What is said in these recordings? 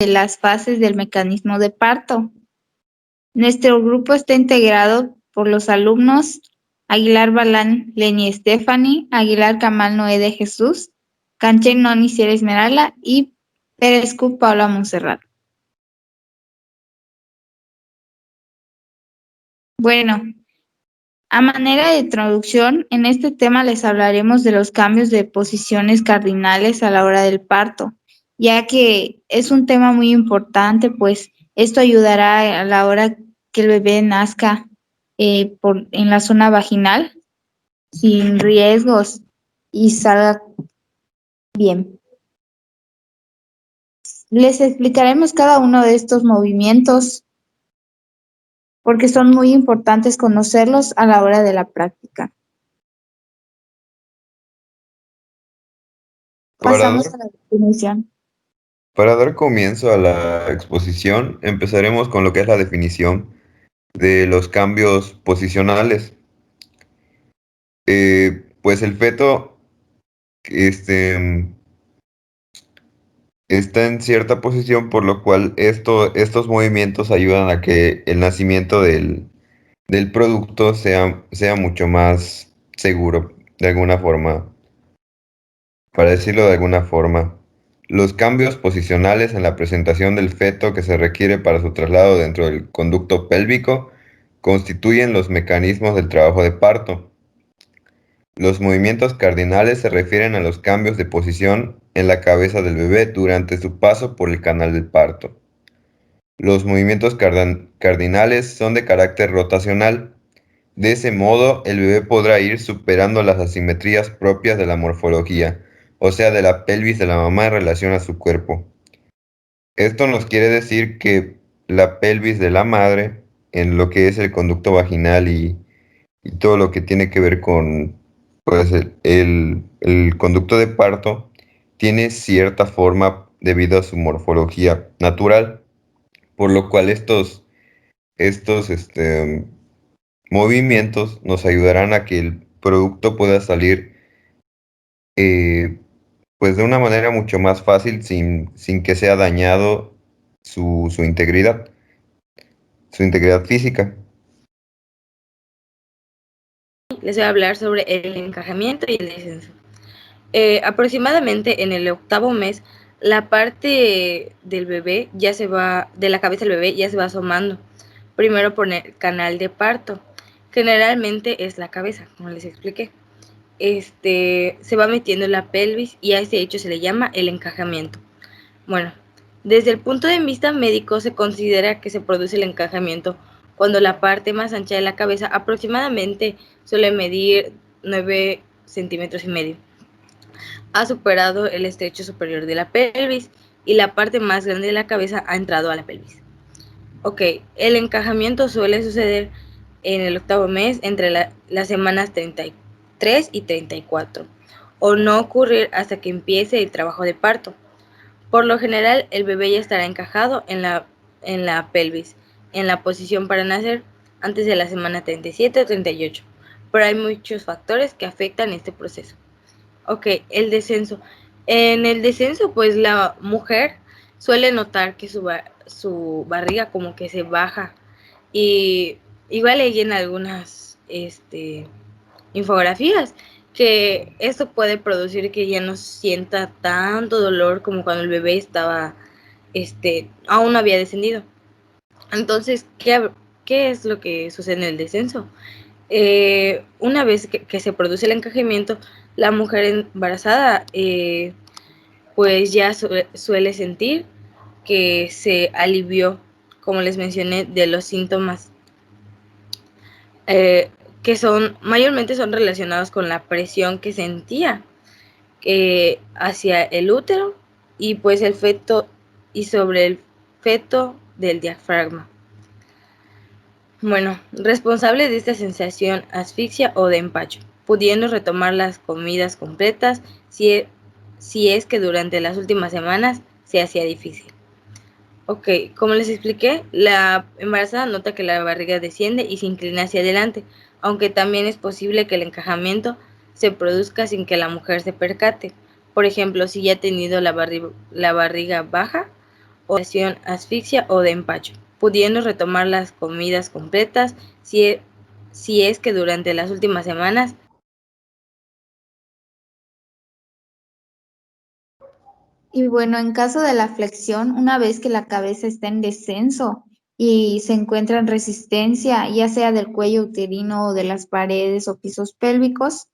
de las fases del mecanismo de parto. Nuestro grupo está integrado por los alumnos Aguilar Balán Leni Stephanie, Aguilar Camal Noé de Jesús, Canchen Noni Ciela Esmeralda y Pérez Q Paula Monserrat. Bueno, a manera de introducción, en este tema les hablaremos de los cambios de posiciones cardinales a la hora del parto, ya que es un tema muy importante, pues esto ayudará a la hora que el bebé nazca en la zona vaginal sin riesgos y salga bien. Les explicaremos cada uno de estos movimientos porque son muy importantes conocerlos a la hora de la práctica. Pasamos a la definición. Para dar comienzo a la exposición, empezaremos con lo que es la definición de los cambios posicionales. Pues el feto está en cierta posición, por lo cual estos movimientos ayudan a que el nacimiento del producto sea mucho más seguro, de alguna forma, para decirlo de alguna forma. Los cambios posicionales en la presentación del feto que se requiere para su traslado dentro del conducto pélvico constituyen los mecanismos del trabajo de parto. Los movimientos cardinales se refieren a los cambios de posición en la cabeza del bebé durante su paso por el canal del parto. Los movimientos cardinales son de carácter rotacional. De ese modo, el bebé podrá ir superando las asimetrías propias de la morfología, o sea, de la pelvis de la mamá en relación a su cuerpo. Esto nos quiere decir que la pelvis de la madre, en lo que es el conducto vaginal y todo lo que tiene que ver con pues, el conducto de parto, tiene cierta forma debido a su morfología natural, por lo cual estos movimientos nos ayudarán a que el producto pueda salir pues de una manera mucho más fácil sin que sea dañado su integridad física. Les voy a hablar sobre el encajamiento y el descenso. Aproximadamente en el 8º mes, la parte del bebé de la cabeza del bebé ya se va asomando. Primero por el canal de parto. Generalmente es la cabeza, como les expliqué. Se va metiendo en la pelvis y a este hecho se le llama el encajamiento. Bueno, desde el punto de vista médico se considera que se produce el encajamiento cuando la parte más ancha de la cabeza aproximadamente suele medir 9,5 centímetros ha superado el estrecho superior de la pelvis y la parte más grande de la cabeza ha entrado a la pelvis. Ok, el encajamiento suele suceder en el 8º mes entre las semanas 33 y 34 o no ocurrir hasta que empiece el trabajo de parto. Por lo general, el bebé ya estará encajado en la pelvis, en la posición para nacer antes de la semana 37 o 38, pero hay muchos factores que afectan este proceso. Ok, el descenso. En el descenso, pues la mujer suele notar que su barriga como que se baja y igual leí en algunas infografías que esto puede producir que ya no sienta tanto dolor como cuando el bebé estaba, aún no había descendido. Entonces, ¿qué es lo que sucede en el descenso? Una vez que se produce el encajamiento, la mujer embarazada pues ya suele sentir que se alivió, como les mencioné, de los síntomas que mayormente son relacionados con la presión que sentía hacia el útero y pues el feto y sobre el feto del diafragma. Bueno, responsable de esta sensación asfixia o de empacho, pudiendo retomar las comidas completas si es que durante las últimas semanas se hacía difícil. Ok, como les expliqué, la embarazada nota que la barriga desciende y se inclina hacia adelante, aunque también es posible que el encajamiento se produzca sin que la mujer se percate. Por ejemplo, si ya ha tenido la barriga baja o asfixia o de empacho, pudiendo retomar las comidas completas si es que durante las últimas semanas. Y bueno, en caso de la flexión, una vez que la cabeza está en descenso y se encuentra en resistencia, ya sea del cuello uterino o de las paredes o pisos pélvicos,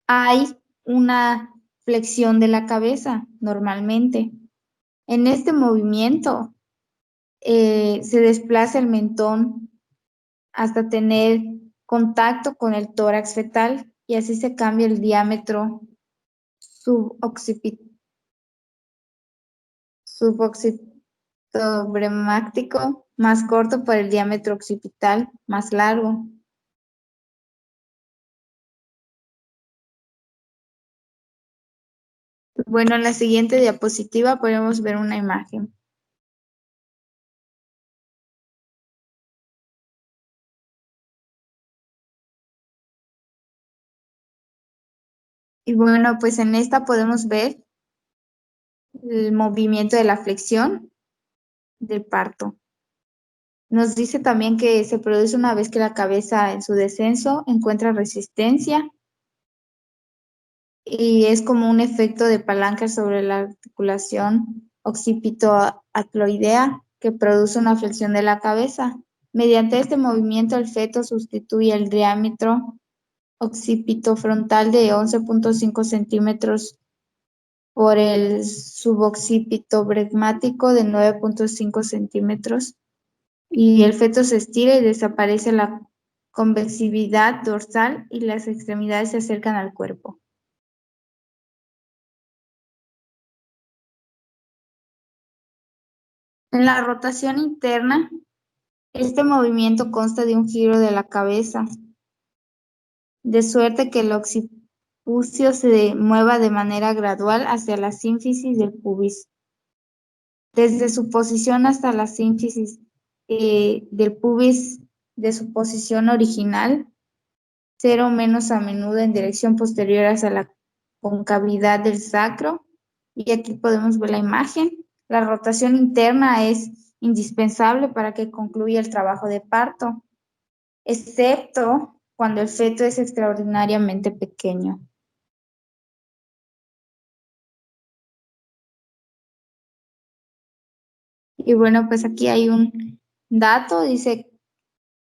hay una flexión de la cabeza normalmente. En este movimiento se desplaza el mentón hasta tener contacto con el tórax fetal y así se cambia el diámetro suboccipitobremático más corto por el diámetro occipital más largo. Bueno, en la siguiente diapositiva podemos ver una imagen. Y bueno, pues en esta podemos ver el movimiento de la flexión del parto. Nos dice también que se produce una vez que la cabeza en su descenso encuentra resistencia y es como un efecto de palanca sobre la articulación occipito-atloidea que produce una flexión de la cabeza. Mediante este movimiento el feto sustituye el diámetro occipitofrontal de 11.5 centímetros por el suboccipitobregmático de 9.5 centímetros y el feto se estira y desaparece la convexividad dorsal y las extremidades se acercan al cuerpo. En la rotación interna, este movimiento consta de un giro de la cabeza, de suerte que el occipucio se mueva de manera gradual hacia la sínfisis del pubis. Desde su posición hasta la sínfisis del pubis de su posición original, 0 menos a menudo en dirección posterior hacia la concavidad del sacro. Y aquí podemos ver la imagen. La rotación interna es indispensable para que concluya el trabajo de parto, excepto cuando el feto es extraordinariamente pequeño. Y bueno, pues aquí hay un dato, dice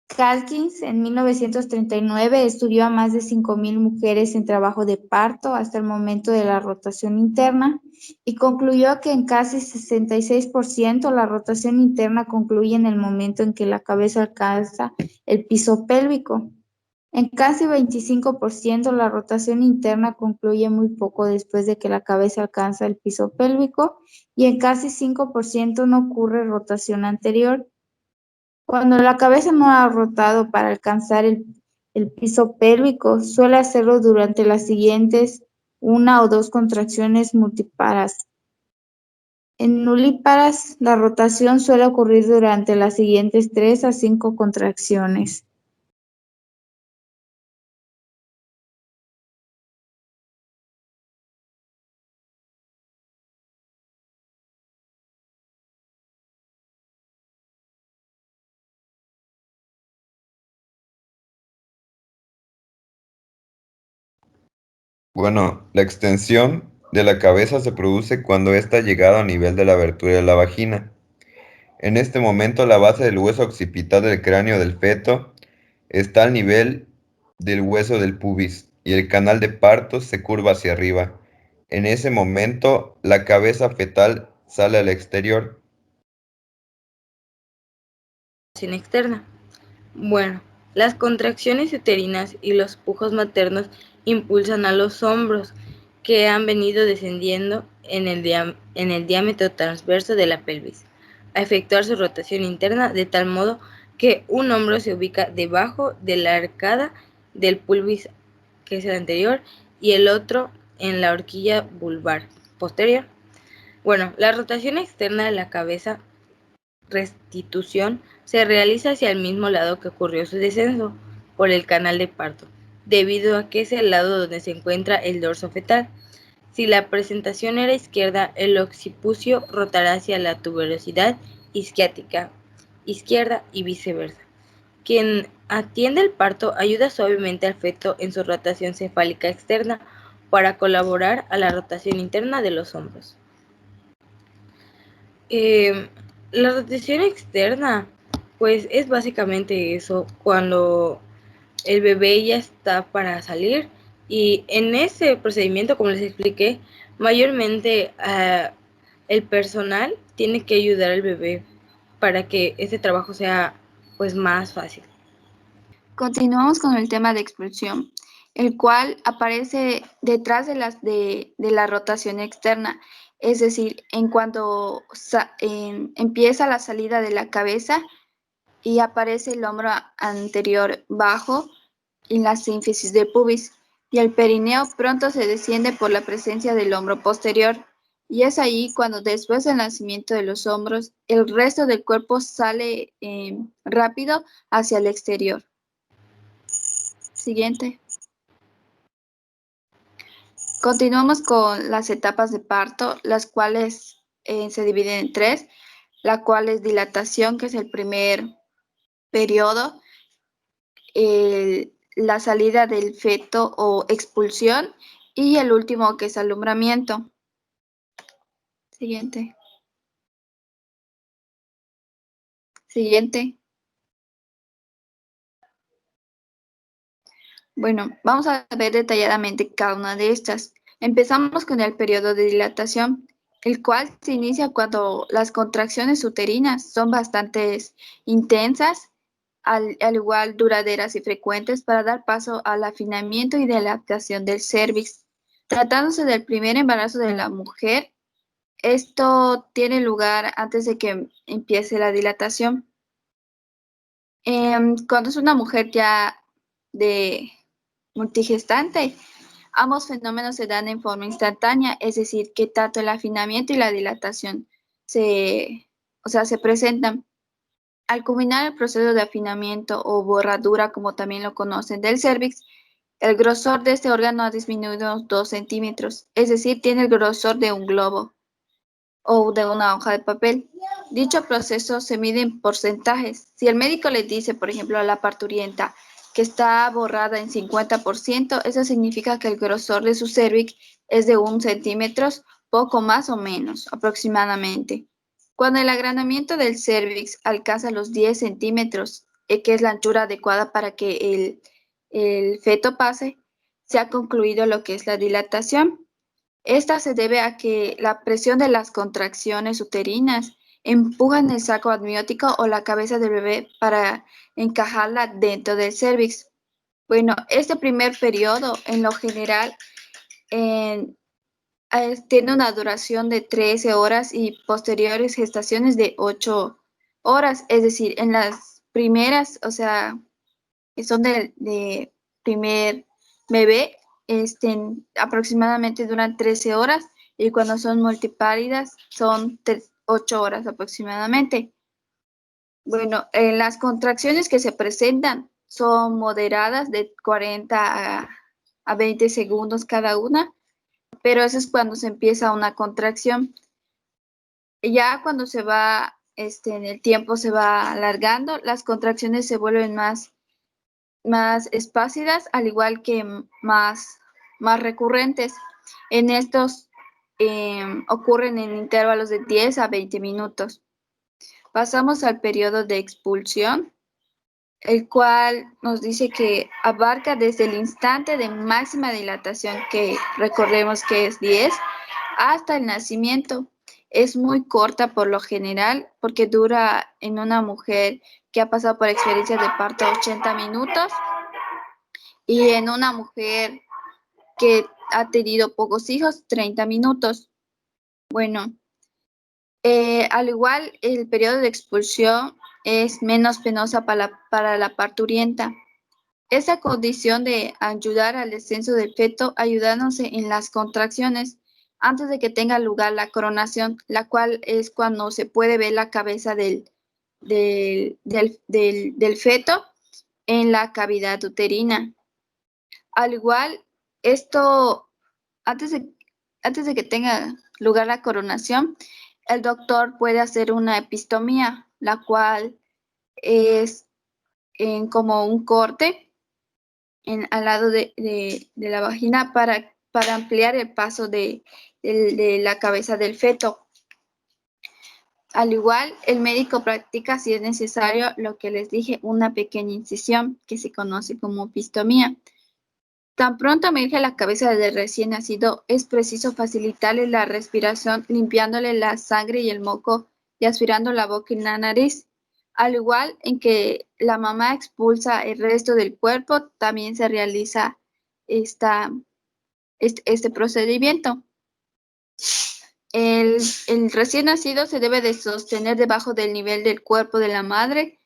Calkins en 1939 estudió a más de 5.000 mujeres en trabajo de parto hasta el momento de la rotación interna y concluyó que en casi 66% la rotación interna concluye en el momento en que la cabeza alcanza el piso pélvico. En casi 25% la rotación interna concluye muy poco después de que la cabeza alcanza el piso pélvico y en casi 5% no ocurre rotación anterior. Cuando la cabeza no ha rotado para alcanzar el piso pélvico, suele hacerlo durante las siguientes 1 o 2 contracciones multíparas. En nulíparas, la rotación suele ocurrir durante las siguientes 3 a 5 contracciones. Bueno, la extensión de la cabeza se produce cuando ésta ha llegado a nivel de la abertura de la vagina. En este momento, la base del hueso occipital del cráneo del feto está al nivel del hueso del pubis y el canal de parto se curva hacia arriba. En ese momento, la cabeza fetal sale al exterior. Externa. Bueno, las contracciones uterinas y los pujos maternos impulsan a los hombros que han venido descendiendo en el diámetro transverso de la pelvis a efectuar su rotación interna de tal modo que un hombro se ubica debajo de la arcada del pubis, que es el anterior, y el otro en la horquilla vulvar posterior. Bueno, la rotación externa de la cabeza restitución se realiza hacia el mismo lado que ocurrió su descenso por el canal de parto, debido a que es el lado donde se encuentra el dorso fetal. Si la presentación era izquierda, el occipucio rotará hacia la tuberosidad isquiática izquierda y viceversa. Quien atiende el parto ayuda suavemente al feto en su rotación cefálica externa para colaborar a la rotación interna de los hombros. La rotación externa, pues es básicamente eso, cuando el bebé ya está para salir, y en ese procedimiento, como les expliqué, mayormente el personal tiene que ayudar al bebé para que ese trabajo sea pues más fácil. Continuamos con el tema de expulsión, el cual aparece detrás de la rotación externa, es decir, en cuanto empieza la salida de la cabeza y aparece el hombro anterior bajo y la sínfisis del pubis, y el perineo pronto se desciende por la presencia del hombro posterior, y es ahí cuando después del nacimiento de los hombros, el resto del cuerpo sale rápido hacia el exterior. Siguiente. Continuamos con las etapas de parto, las cuales se dividen en tres, la cual es dilatación, que es el primer periodo, la salida del feto o expulsión, y el último que es alumbramiento. Siguiente. Siguiente. Bueno, vamos a ver detalladamente cada una de estas. Empezamos con el periodo de dilatación, el cual se inicia cuando las contracciones uterinas son bastante intensas, al igual duraderas y frecuentes, para dar paso al afinamiento y dilatación del cérvix. Tratándose del primer embarazo de la mujer, esto tiene lugar antes de que empiece la dilatación. Cuando es una mujer ya de multigestante, ambos fenómenos se dan en forma instantánea, es decir, que tanto el afinamiento y la dilatación se presentan. Al culminar el proceso de afinamiento o borradura, como también lo conocen, del cérvix, el grosor de este órgano ha disminuido 2 centímetros, es decir, tiene el grosor de un globo o de una hoja de papel. Dicho proceso se mide en porcentajes. Si el médico le dice, por ejemplo, a la parturienta que está borrada en 50%, eso significa que el grosor de su cérvix es de 1 centímetro, poco más o menos, aproximadamente. Cuando el agrandamiento del cérvix alcanza los 10 centímetros, que es la anchura adecuada para que el feto pase, se ha concluido lo que es la dilatación. Esta se debe a que la presión de las contracciones uterinas empujan el saco amniótico o la cabeza del bebé para encajarla dentro del cérvix. Bueno, este primer periodo, en lo general, tiene una duración de 13 horas y posteriores gestaciones de 8 horas. Es decir, en las primeras, o sea, que son de primer bebé, aproximadamente duran 13 horas, y cuando son multipáridas son 8 horas aproximadamente. Bueno, las contracciones que se presentan son moderadas de 40 a 20 segundos cada una, pero eso es cuando se empieza una contracción. Ya cuando se va, en el tiempo se va alargando, las contracciones se vuelven más espácidas, al igual que más recurrentes. En estos ocurren en intervalos de 10 a 20 minutos. Pasamos al periodo de expulsión, el cual nos dice que abarca desde el instante de máxima dilatación, que recordemos que es 10, hasta el nacimiento. Es muy corta por lo general, porque dura en una mujer que ha pasado por experiencias de parto 80 minutos, y en una mujer que ha tenido pocos hijos, 30 minutos. Bueno, al igual, el periodo de expulsión es menos penosa para la parturienta. Esa condición de ayudar al descenso del feto, ayudándose en las contracciones antes de que tenga lugar la coronación, la cual es cuando se puede ver la cabeza del feto en la cavidad uterina. Al igual, esto, antes de antes de que tenga lugar la coronación, el doctor puede hacer una epistomía, la cual es en como un corte al lado de la vagina para ampliar el paso de la cabeza del feto. Al igual, el médico practica, si es necesario, lo que les dije, una pequeña incisión que se conoce como epistomía. Tan pronto emerge la cabeza del recién nacido, es preciso facilitarle la respiración limpiándole la sangre y el moco y aspirando la boca y la nariz. Al igual en que la mamá expulsa el resto del cuerpo, también se realiza este procedimiento. El recién nacido se debe de sostener debajo del nivel del cuerpo de la madre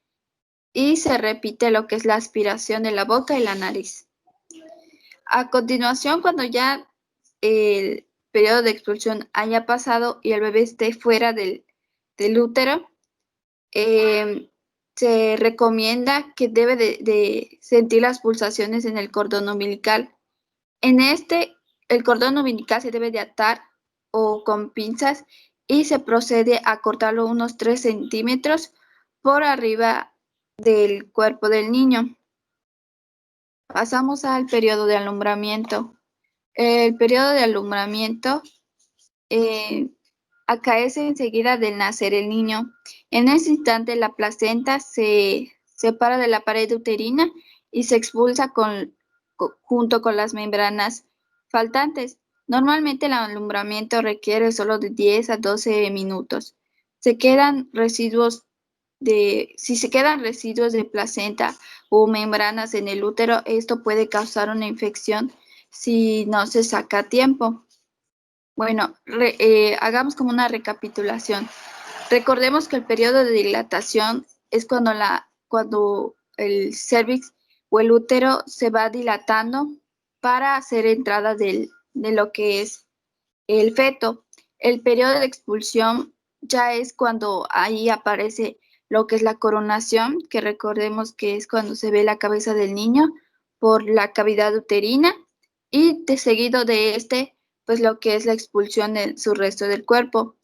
y se repite lo que es la aspiración de la boca y la nariz. A continuación, cuando ya el periodo de expulsión haya pasado y el bebé esté fuera del útero, se recomienda que debe de sentir las pulsaciones en el cordón umbilical. En el cordón umbilical se debe de atar o con pinzas y se procede a cortarlo unos 3 centímetros por arriba del cuerpo del niño. Pasamos al periodo de alumbramiento. El periodo de alumbramiento acaece enseguida del nacer el niño. En ese instante la placenta se separa de la pared uterina y se expulsa junto con las membranas faltantes. Normalmente el alumbramiento requiere solo de 10 a 12 minutos. Si se quedan residuos de placenta o membranas en el útero, esto puede causar una infección si no se saca a tiempo. Bueno, hagamos como una recapitulación. Recordemos que el periodo de dilatación es cuando el cervix o el útero se va dilatando para hacer entrada de lo que es el feto. El periodo de expulsión ya es cuando ahí aparece lo que es la coronación, que recordemos que es cuando se ve la cabeza del niño por la cavidad uterina y seguido de pues lo que es la expulsión de su resto del cuerpo.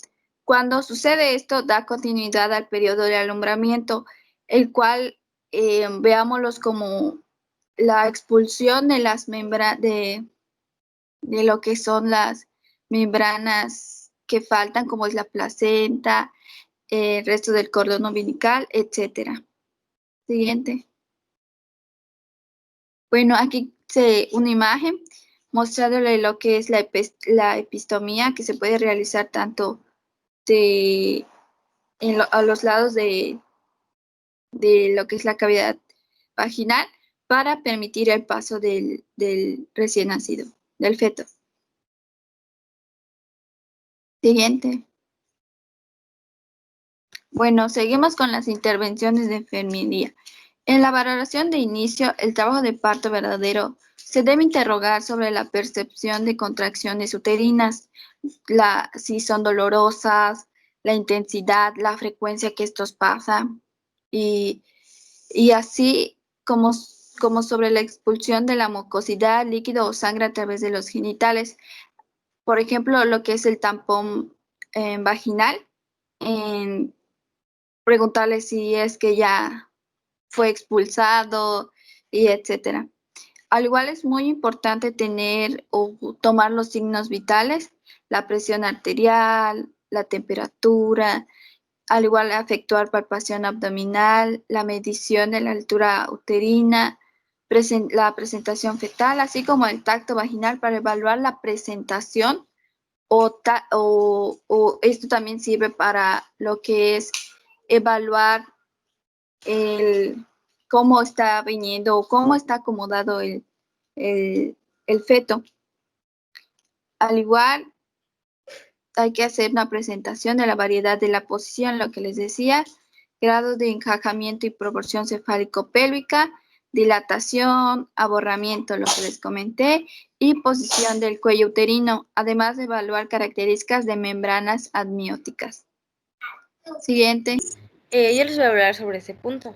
Cuando sucede esto, da continuidad al periodo de alumbramiento, el cual veámoslos como la expulsión de las membranas de lo que son las membranas que faltan, como es la placenta, el resto del cordón umbilical, etcétera. Siguiente. Bueno, aquí una imagen mostrándole lo que es la epistomía que se puede realizar tanto a los lados de lo que es la cavidad vaginal para permitir el paso del recién nacido, del feto. Siguiente. Bueno, seguimos con las intervenciones de enfermería. En la valoración de inicio, el trabajo de parto verdadero se debe interrogar sobre la percepción de contracciones uterinas, si son dolorosas, la intensidad, la frecuencia que estos pasan, y así como sobre la expulsión de la mucosidad, líquido o sangre a través de los genitales. Por ejemplo, lo que es el tampón vaginal, preguntarle si es que ya fue expulsado y etcétera. Al igual es muy importante tener o tomar los signos vitales, la presión arterial, la temperatura, al igual efectuar palpación abdominal, la medición de la altura uterina, la presentación fetal, así como el tacto vaginal para evaluar la presentación o esto también sirve para lo que es evaluar cómo está viniendo o cómo está acomodado el feto. Al igual, hay que hacer una presentación de la variedad de la posición, lo que les decía, grados de encajamiento y proporción cefálico-pélvica, dilatación, aborramiento, lo que les comenté, y posición del cuello uterino, además de evaluar características de membranas amnióticas. Siguiente. Yo les voy a hablar sobre ese punto.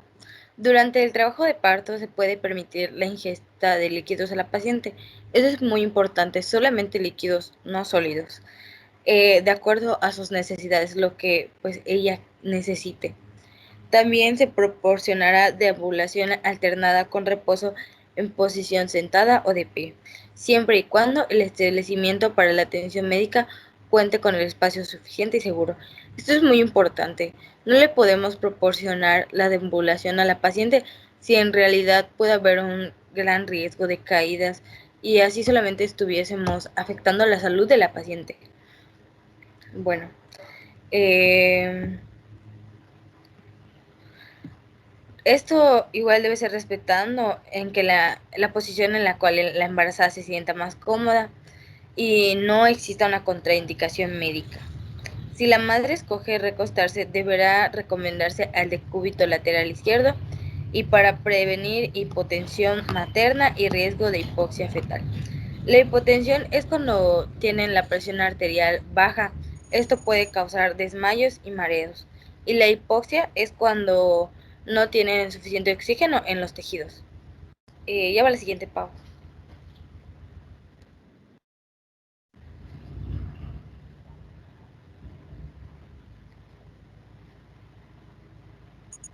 Durante el trabajo de parto se puede permitir la ingesta de líquidos a la paciente. Eso es muy importante, solamente líquidos, no sólidos, de acuerdo a sus necesidades, lo que pues ella necesite. También se proporcionará deambulación alternada con reposo en posición sentada o de pie, siempre y cuando el establecimiento para la atención médica cuente con el espacio suficiente y seguro. Esto es muy importante. No le podemos proporcionar la deambulación a la paciente si en realidad puede haber un gran riesgo de caídas y así solamente estuviésemos afectando la salud de la paciente. Bueno, esto igual debe ser respetando en que la posición en la cual la embarazada se sienta más cómoda y no exista una contraindicación médica. Si la madre escoge recostarse, deberá recomendarse al decúbito lateral izquierdo y para prevenir hipotensión materna y riesgo de hipoxia fetal. La hipotensión es cuando tienen la presión arterial baja. Esto puede causar desmayos y mareos. Y la hipoxia es cuando no tienen suficiente oxígeno en los tejidos. Ya va la siguiente, Pau.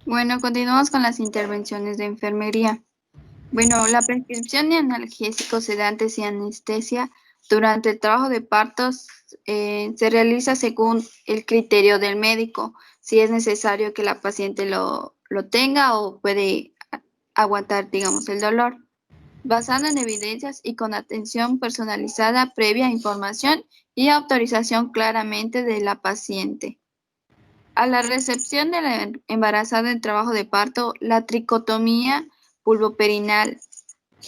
Bueno, continuamos con las intervenciones de enfermería. Bueno, la prescripción de analgésicos, sedantes y anestesia durante el trabajo de partos se realiza según el criterio del médico, si es necesario que la paciente lo tenga o puede aguantar, digamos, el dolor, basado en evidencias y con atención personalizada previa información y autorización claramente de la paciente. A la recepción de la embarazada en trabajo de parto, la tricotomía pulvoperinal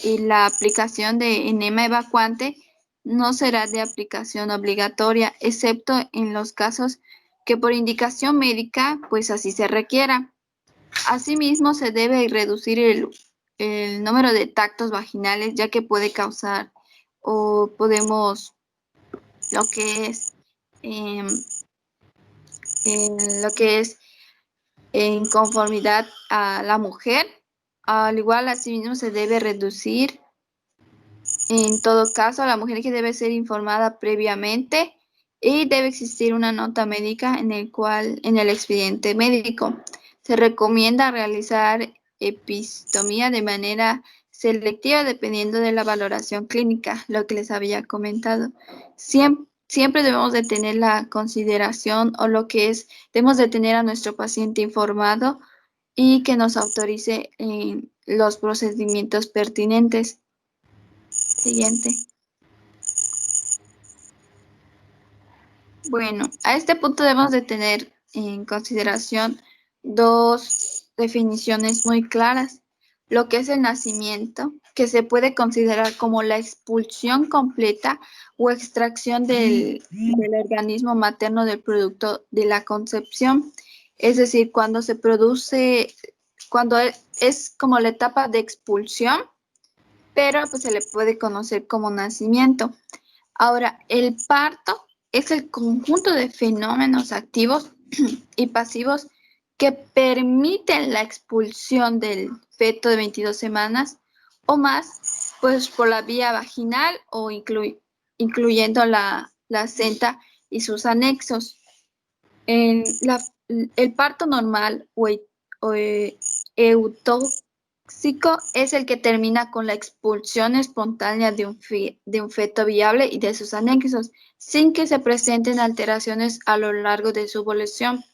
y la aplicación de enema evacuante no será de aplicación obligatoria, excepto en los casos que por indicación médica, pues así se requiera. Asimismo, se debe reducir el número de tactos vaginales, ya que puede causar o podemos, lo que es, em, lo que es en conformidad a la mujer. Al igual, asimismo, se debe reducir. En todo caso, la mujer que debe ser informada previamente y debe existir una nota médica en el expediente médico, se recomienda realizar epistomía de manera selectiva dependiendo de la valoración clínica, lo que les había comentado. Siempre debemos de tener la consideración o lo que es, debemos de tener a nuestro paciente informado y que nos autorice los procedimientos pertinentes. Siguiente. Bueno, a este punto debemos de tener en consideración dos definiciones muy claras. Lo que es el nacimiento, que se puede considerar como la expulsión completa o extracción del organismo materno del producto de la concepción. Es decir, cuando se produce, cuando es como la etapa de expulsión, pero pues se le puede conocer como nacimiento. Ahora, el parto es el conjunto de fenómenos activos y pasivos que permiten la expulsión del feto de 22 semanas o más, pues por la vía vaginal o incluyendo la placenta y sus anexos. En el parto normal o eutóxico es el que termina con la expulsión espontánea de un feto viable y de sus anexos, sin que se presenten alteraciones a lo largo de su evolución.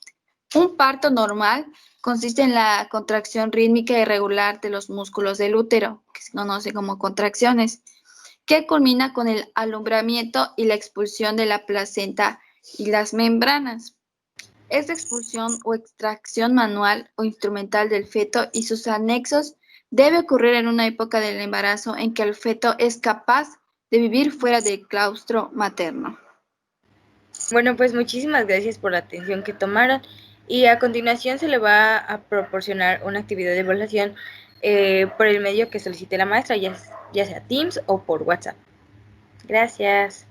Un parto normal consiste en la contracción rítmica y regular de los músculos del útero, que se conoce como contracciones, que culmina con el alumbramiento y la expulsión de la placenta y las membranas. Esta expulsión o extracción manual o instrumental del feto y sus anexos debe ocurrir en una época del embarazo en que el feto es capaz de vivir fuera del claustro materno. Bueno, pues muchísimas gracias por la atención que tomaron y a continuación se le va a proporcionar una actividad de evaluación por el medio que solicite la maestra, ya sea Teams o por WhatsApp. Gracias.